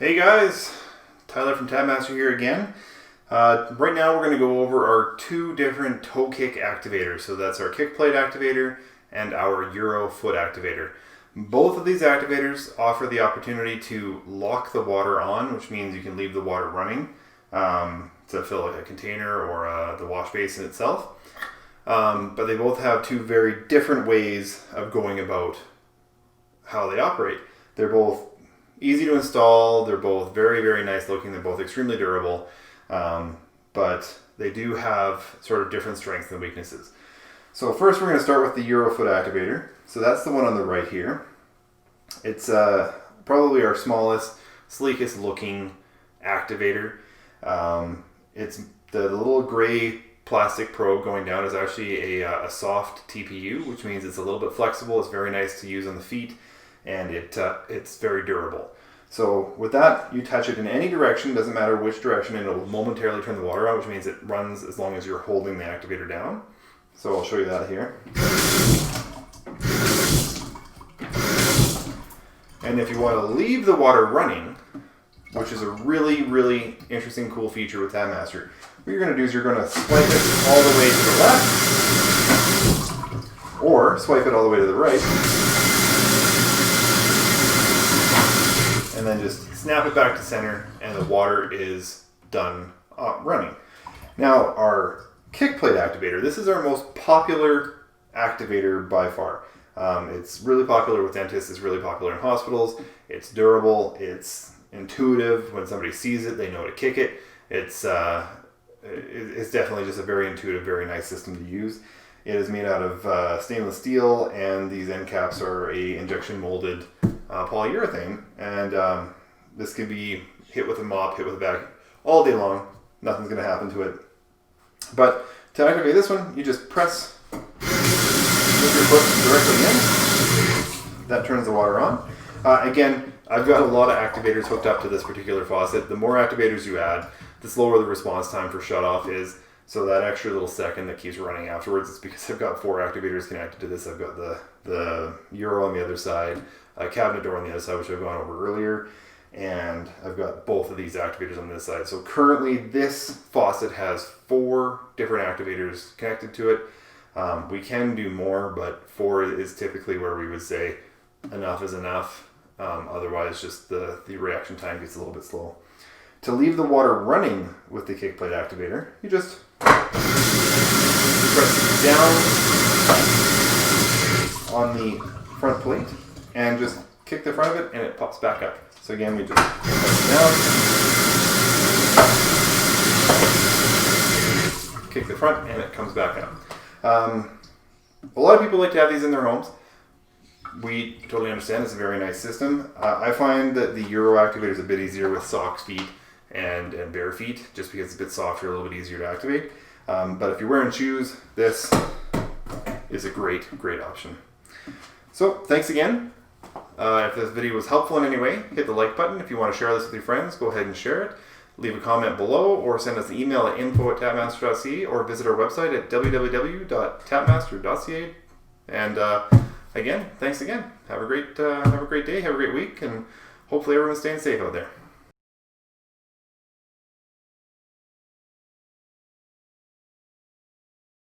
Hey guys, Tyler from Tapmaster here again. Right now we're going to go over our two different toe kick activators. So that's our kick plate activator and our Euro foot activator. Both of these activators offer the opportunity to lock the water on, which means you can leave the water running to fill like a container or the wash basin itself. But they both have two very different ways of going about how they operate. They're both easy to install, they're both very, very nice looking, they're both extremely durable, but they do have sort of different strengths and weaknesses. So first we're going to start with the Euro foot activator. So that's the one on the right here. It's probably our smallest, sleekest looking activator. It's the little gray plastic probe going down is actually a soft TPU, which means it's a little bit flexible, it's very nice to use on the feet, and it's very durable. So with that, you touch it in any direction, doesn't matter which direction, and it will momentarily turn the water on, which means it runs as long as you're holding the activator down. So I'll show you that here. And if you want to leave the water running, which is a really, really interesting, cool feature with Tapmaster, what you're going to do is you're going to swipe it all the way to the left, or swipe it all the way to the right, and then just snap it back to center, and the water is done running. Now, our kick plate activator, this is our most popular activator by far. It's really popular with dentists, it's really popular in hospitals, it's durable, it's intuitive. When somebody sees it, they know to kick it. It's definitely just a very intuitive, very nice system to use. It is made out of stainless steel, and these end caps are a injection molded polyurethane, and this can be hit with a mop, hit with a vacuum all day long. Nothing's going to happen to it. But to activate this one, you just press with your foot directly in. That turns the water on. Again, I've got a lot of activators hooked up to this particular faucet. The more activators you add, the slower the response time for shut-off is. So that extra little second that keeps running afterwards, it's because I've got 4 activators connected to this. I've got the Euro on the other side, a cabinet door on the other side, which I've gone over earlier, and I've got both of these activators on this side. So currently this faucet has 4 different activators connected to it. We can do more, but 4 is typically where we would say enough is enough. Otherwise, just the reaction time gets a little bit slow. To leave the water running with the kick plate activator, you just press down on the front plate and just kick the front of it, and it pops back up. So again, we just press down, kick the front, and it comes back up. A lot of people like to have these in their homes. We totally understand. It's a very nice system. I find that the Euro activator is a bit easier with sock feet and bare feet, just because it's a bit softer, a little bit easier to activate. But if you're wearing shoes, this is a great option. So thanks again. If this video was helpful in any way, hit the like button. If you want to share this with your friends, go ahead and share it. Leave a comment below, or send us an email at info@tapmaster.ca, or visit our website at www.tapmaster.ca. And again, thanks again. Have a great day, have a great week, and hopefully everyone's staying safe out there.